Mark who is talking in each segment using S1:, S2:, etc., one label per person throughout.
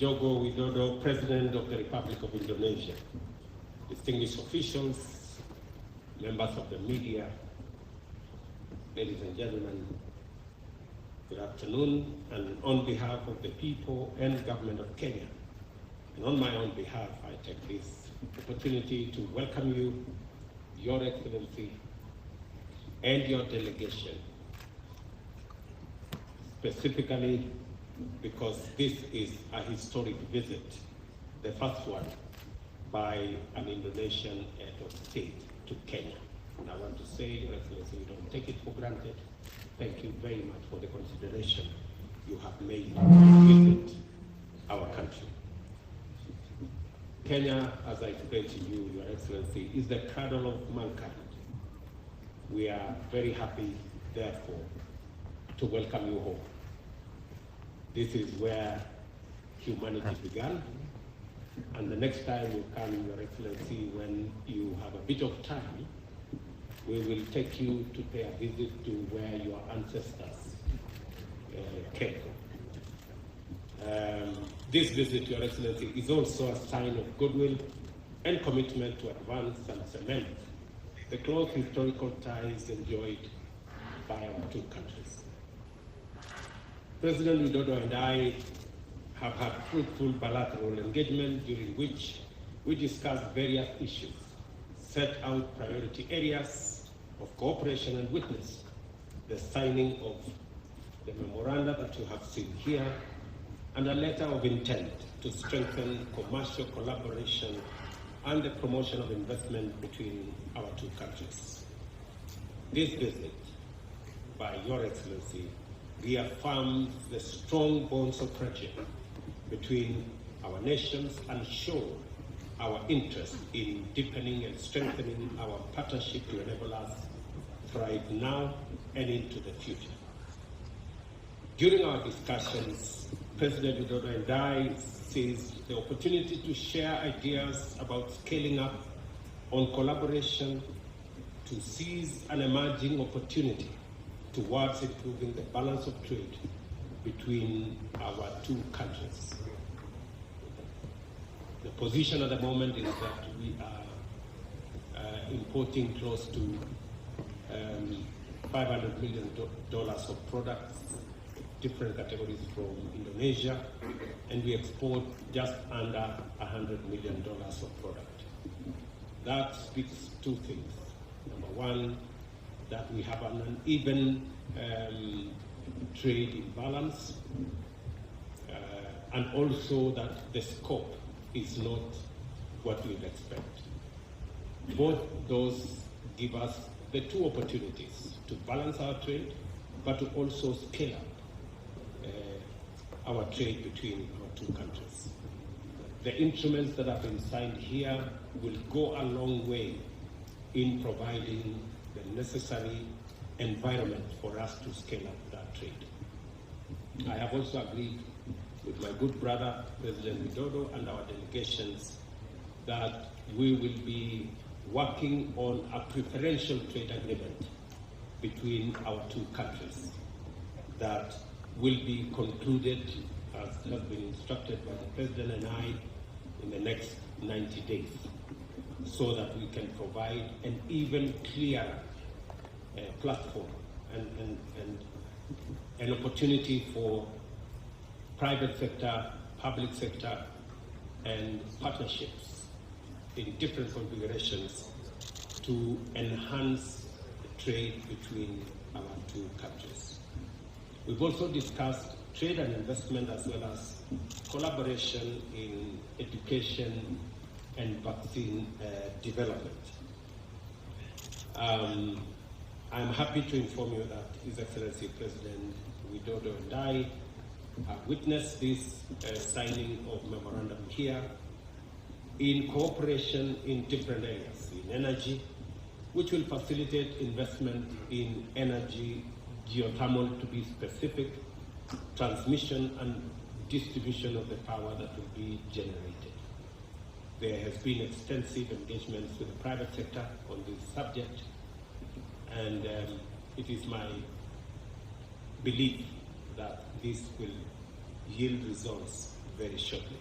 S1: Joko Widodo, President of the Republic of Indonesia, distinguished officials, members of the media, ladies and gentlemen, good afternoon, and on behalf of the people and government of Kenya, and on my own behalf, I take this opportunity to welcome you, Your Excellency, and your delegation, specifically because this is a historic visit, the first one by an Indonesian head of state to Kenya. And I want to say, Your Excellency, we don't take it for granted. Thank you very much for the consideration you have made to visit our country. Kenya, as I explained to you, Your Excellency, is the cradle of mankind. We are very happy, therefore, to welcome you home. This is where humanity began, and the next time you come, Your Excellency, when you have a bit of time, we will take you to pay a visit to where your ancestors came from. This visit, Your Excellency, is also a sign of goodwill and commitment to advance and cement the close historical ties enjoyed by our two countries. President Widodo and I have had fruitful bilateral engagement during which we discussed various issues, set out priority areas of cooperation, and witnessed the signing of the memoranda that you have seen here and a letter of intent to strengthen commercial collaboration and the promotion of investment between our two countries. This visit by Your Excellency reaffirms the strong bonds of friendship between our nations and show our interest in deepening and strengthening our partnership to enable us to thrive now and into the future. During our discussions, President Widodo and I seized the opportunity to share ideas about scaling up on collaboration to seize an emerging opportunity towards improving the balance of trade between our two countries. The position at the moment is that we are importing close to $500 million of products, different categories from Indonesia, and we export just under $100 million of product. That speaks two things. Number one, that we have an uneven trade imbalance, and also that the scope is not what we'd expect. Both those give us the two opportunities to balance our trade, but to also scale up our trade between our two countries. The instruments that have been signed here will go a long way in providing the necessary environment for us to scale up that trade. I have also agreed with my good brother, President Widodo, and our delegations that we will be working on a preferential trade agreement between our two countries that will be concluded, as has been instructed by the President and I, in the next 90 days, so that we can provide an even clearer platform and an opportunity for private sector, public sector, and partnerships in different configurations to enhance the trade between our two countries. We've also discussed trade and investment, as well as collaboration in education and vaccine development. I'm happy to inform you that His Excellency President Widodo and I have witnessed this signing of memorandum here in cooperation in different areas, in energy, which will facilitate investment in energy, geothermal to be specific, transmission and distribution of the power that will be generated. There has been extensive engagements with the private sector on this subject, and it is my belief that this will yield results very shortly.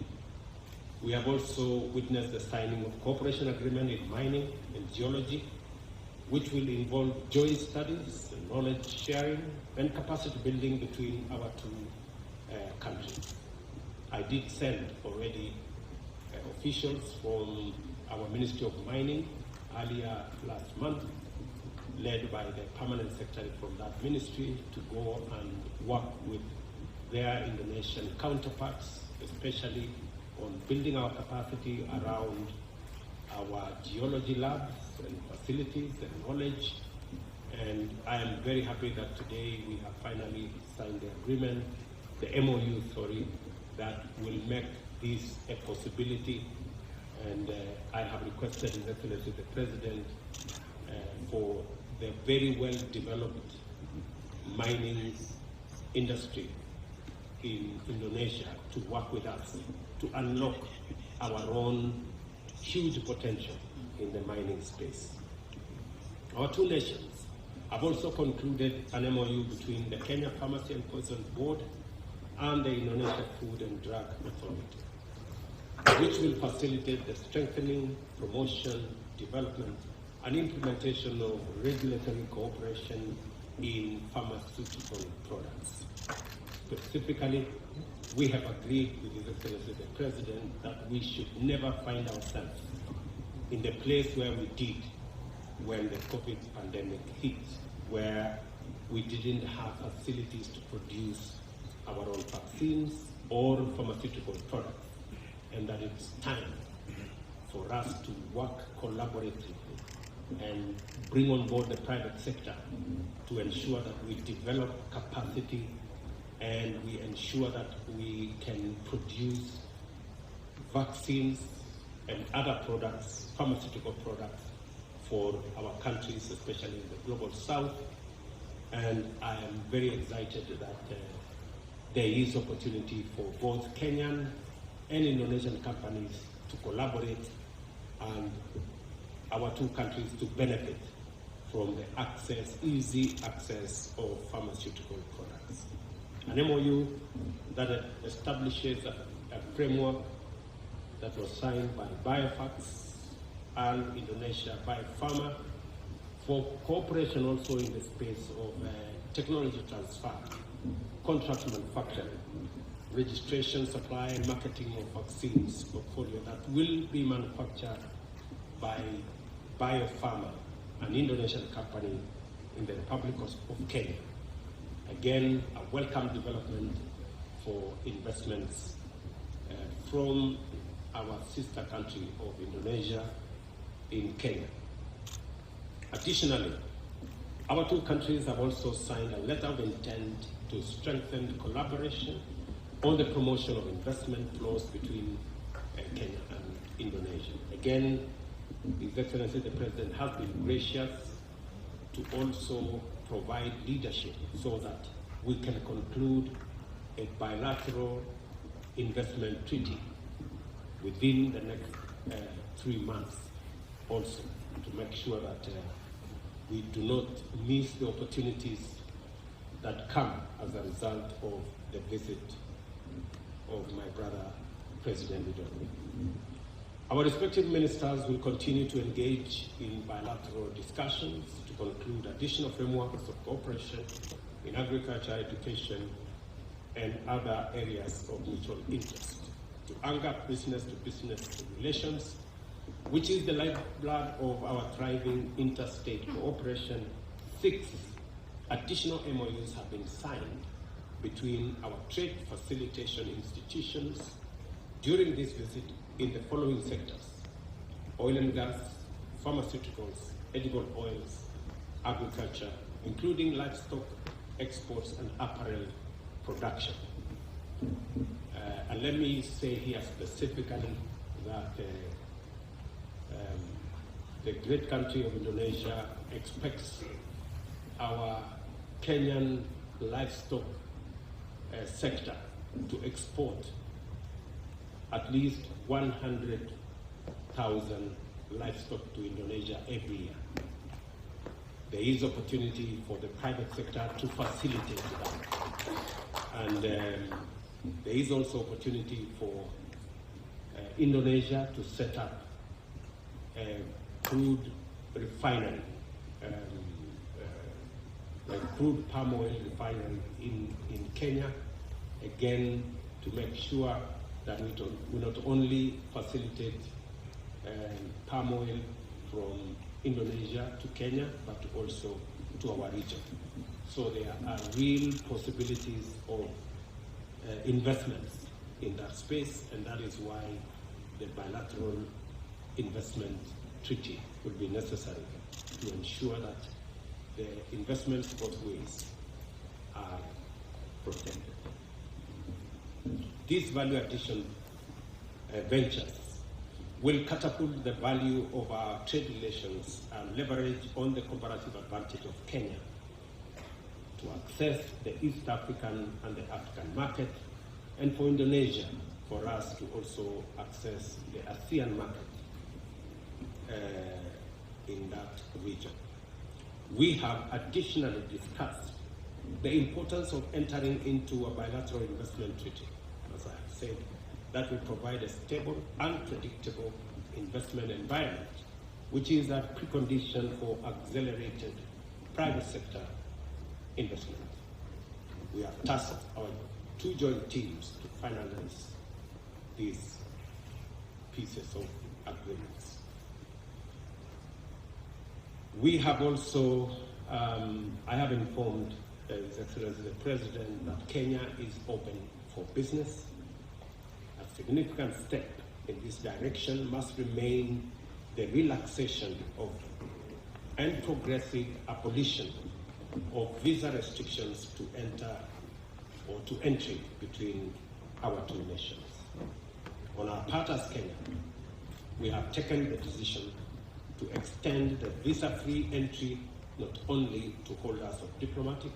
S1: We have also witnessed the signing of cooperation agreement in mining and geology, which will involve joint studies, knowledge sharing, and capacity building between our two countries. I did send already officials from our Ministry of Mining earlier last month, led by the permanent secretary from that ministry, to go and work with their Indonesian counterparts, especially on building our capacity around our geology labs and facilities and knowledge. And I am very happy that today we have finally signed the agreement, the MOU, that will make this a possibility. And I have requested, His Excellency the President, for the very well developed mining industry in Indonesia to work with us to unlock our own huge potential in the mining space. Our two nations have also concluded an MOU between the Kenya Pharmacy and Poison Board and the Indonesia Food and Drug Authority, which will facilitate the strengthening, promotion, development, and implementation of regulatory cooperation in pharmaceutical products. Specifically, we have agreed with His Excellency the President that we should never find ourselves in the place where we did when the COVID pandemic hit, where we didn't have facilities to produce our own vaccines or pharmaceutical products, and that it's time for us to work collaboratively and bring on board the private sector to ensure that we develop capacity and we ensure that we can produce vaccines and other products, pharmaceutical products, for our countries, especially in the global south. And I am very excited that there is opportunity for both Kenyan and Indonesian companies to collaborate and our two countries to benefit from the access, easy access of pharmaceutical products. An MOU that establishes a framework that was signed by Biofax and Indonesia Biopharma for cooperation also in the space of technology transfer, contract manufacturing, registration, supply, and marketing of vaccines portfolio that will be manufactured by Biopharma, an Indonesian company in the Republic of Kenya. Again, a welcome development for investments from our sister country of Indonesia in Kenya. Additionally, our two countries have also signed a letter of intent to strengthen collaboration on the promotion of investment flows between Kenya and Indonesia. Again, His Excellency the President has been gracious to also provide leadership so that we can conclude a bilateral investment treaty within the next 3 months also, to make sure that we do not miss the opportunities that come as a result of the visit of my brother, President Jokowi. Our respective ministers will continue to engage in bilateral discussions to conclude additional frameworks of cooperation in agriculture, education, and other areas of mutual interest to anchor business-to-business relations, which is the lifeblood of our thriving interstate cooperation. 6 additional MOUs have been signed between our trade facilitation institutions during this visit in the following sectors: oil and gas, pharmaceuticals, edible oils, agriculture, including livestock exports and apparel production. And let me say here specifically that the great country of Indonesia expects our Kenyan livestock sector to export at least 100,000 livestock to Indonesia every year. There is opportunity for the private sector to facilitate that. And There is also opportunity for Indonesia to set up a crude refinery, a crude palm oil refinery in Kenya, again to make sure that we not only facilitate palm oil from Indonesia to Kenya, but also to our region. So there are real possibilities of investments in that space, and that is why the bilateral investment treaty will be necessary to ensure that the investments both ways are protected. These value addition ventures will catapult the value of our trade relations and leverage on the comparative advantage of Kenya to access the East African and the African market, and for Indonesia, for us to also access the ASEAN market in that region. We have additionally discussed the importance of entering into a bilateral investment treaty, as I have said, that will provide a stable and predictable investment environment, which is a precondition for accelerated private sector investment. We have tasked our two joint teams to finalize these pieces of agreements. We have also, I have informed His Excellency the President that Kenya is open for business. A significant step in this direction must remain the relaxation of and progressive abolition of visa restrictions to enter or to entry between our two nations. On our part as Kenya, we have taken the decision to extend the visa-free entry not only to holders of diplomatic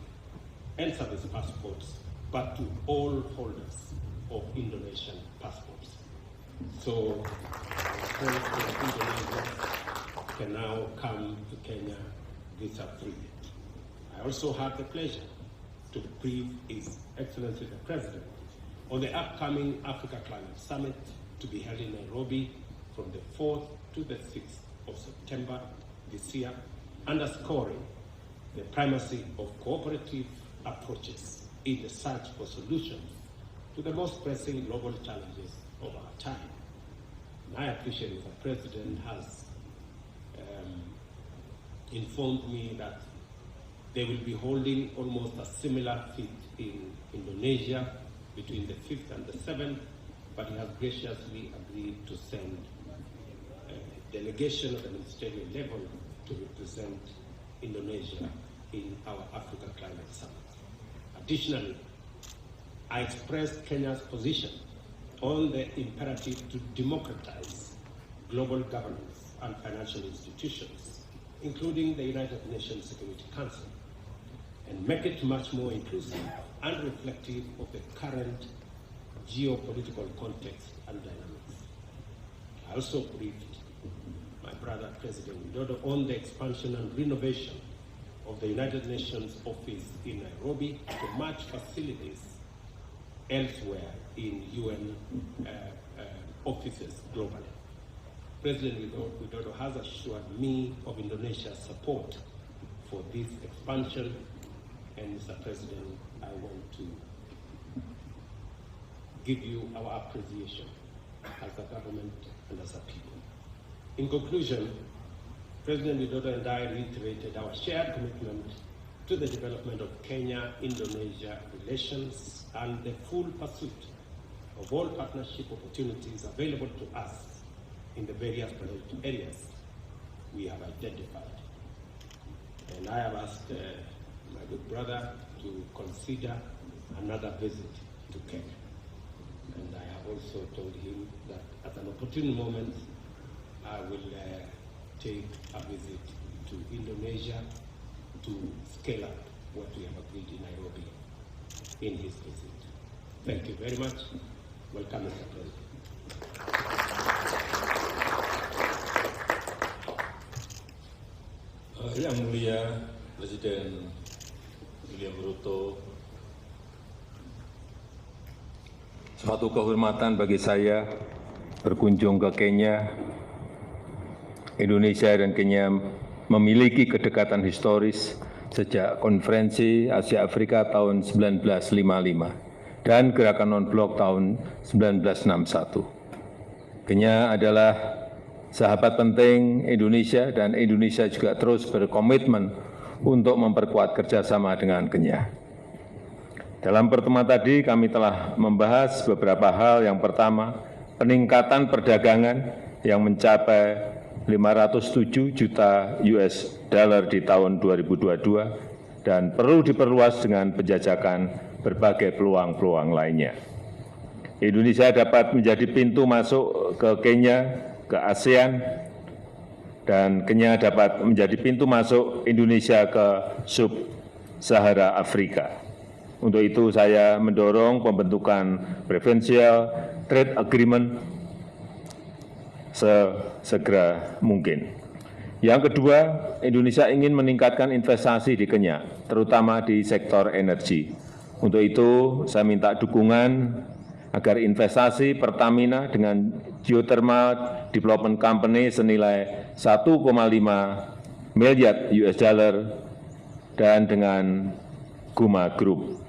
S1: and service passports, but to all holders of Indonesian passports. So, Indonesians can now come to Kenya visa-free. I also had the pleasure to brief His Excellency the President on the upcoming Africa Climate Summit to be held in Nairobi from the 4th to the 6th of September this year, underscoring the primacy of cooperative approaches in the search for solutions to the most pressing global challenges of our time. And I appreciate that the President has informed me that they will be holding almost a similar feat in Indonesia between the 5th and the 7th, but he has graciously agreed to send a delegation at the ministerial level to represent Indonesia in our Africa Climate Summit. Additionally, I expressed Kenya's position on the imperative to democratize global governance and financial institutions, including the United Nations Security Council, and make it much more inclusive and reflective of the current geopolitical context and dynamics. I also briefed my brother President Widodo on the expansion and renovation of the United Nations office in Nairobi to match facilities elsewhere in UN offices globally. President Widodo has assured me of Indonesia's support for this expansion, and Mr. President, I want to give you our appreciation as a government and as a people. In conclusion, President Widodo and I reiterated our shared commitment to the development of Kenya-Indonesia relations and the full pursuit of all partnership opportunities available to us in the various priority areas we have identified. And I have asked my good brother to consider another visit to Kenya. And I have also told him that at an opportune moment, I will take a visit to Indonesia to scale up what we have agreed in Nairobi in his visit. Thank you very much. Welcome, Mr. President.
S2: Yang Mulia Presiden William Ruto, Suatu kehormatan bagi saya berkunjung ke Kenya. Indonesia dan Kenya memiliki kedekatan historis sejak Konferensi Asia Afrika tahun 1955 dan Gerakan Non-Blok tahun 1961. Kenya adalah sahabat penting Indonesia dan Indonesia juga terus berkomitmen untuk memperkuat kerjasama dengan Kenya. Dalam pertemuan tadi kami telah membahas beberapa hal. Yang pertama, peningkatan perdagangan yang mencapai 507 juta US dollar di tahun 2022 dan perlu diperluas dengan penjajakan berbagai peluang-peluang lainnya. Indonesia dapat menjadi pintu masuk ke Kenya, ke ASEAN, dan Kenya dapat menjadi pintu masuk Indonesia ke sub-Sahara Afrika. Untuk itu saya mendorong pembentukan Preferential Trade Agreement sesegera mungkin. Yang kedua, Indonesia ingin meningkatkan investasi di Kenya, terutama di sektor energi. Untuk itu, saya minta dukungan agar investasi Pertamina dengan Geothermal Development Company senilai 1,5 miliar US dollar dan dengan Guma Group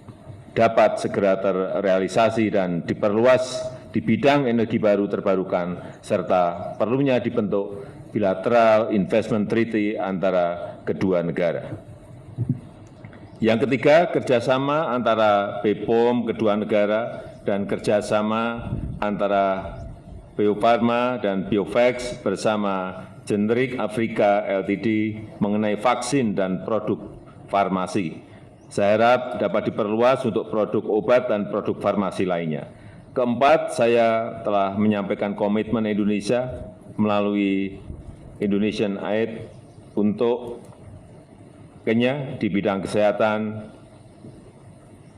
S2: dapat segera terrealisasi dan diperluas di bidang energi baru terbarukan, serta perlunya dibentuk bilateral investment treaty antara kedua negara. Yang ketiga, kerjasama antara BPOM kedua negara dan kerjasama antara Bio Farma dan Biovax bersama Generik Afrika Ltd mengenai vaksin dan produk farmasi. Saya harap dapat diperluas untuk produk obat dan produk farmasi lainnya. Keempat, saya telah menyampaikan komitmen Indonesia melalui Indonesian Aid untuk Kenya di bidang kesehatan,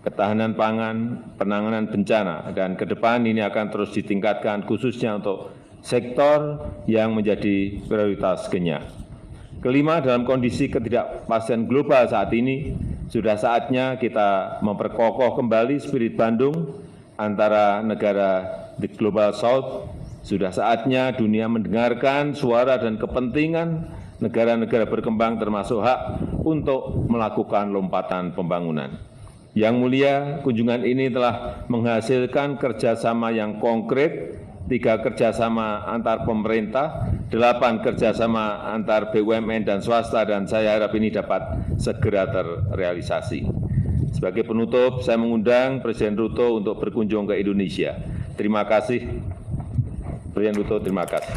S2: ketahanan pangan, penanganan bencana, dan ke depan ini akan terus ditingkatkan khususnya untuk sektor yang menjadi prioritas Kenya. Kelima, dalam kondisi ketidakpastian global saat ini, sudah saatnya kita memperkokoh kembali spirit Bandung antara negara di Global South. Sudah saatnya dunia mendengarkan suara dan kepentingan negara-negara berkembang termasuk hak untuk melakukan lompatan pembangunan. Yang mulia, kunjungan ini telah menghasilkan kerjasama yang konkret, 3 kerjasama antar pemerintah, 8 kerjasama antar BUMN dan swasta, dan saya harap ini dapat segera terrealisasi. Sebagai penutup, saya mengundang Presiden Ruto untuk berkunjung ke Indonesia. Terima kasih. Presiden Ruto, terima kasih.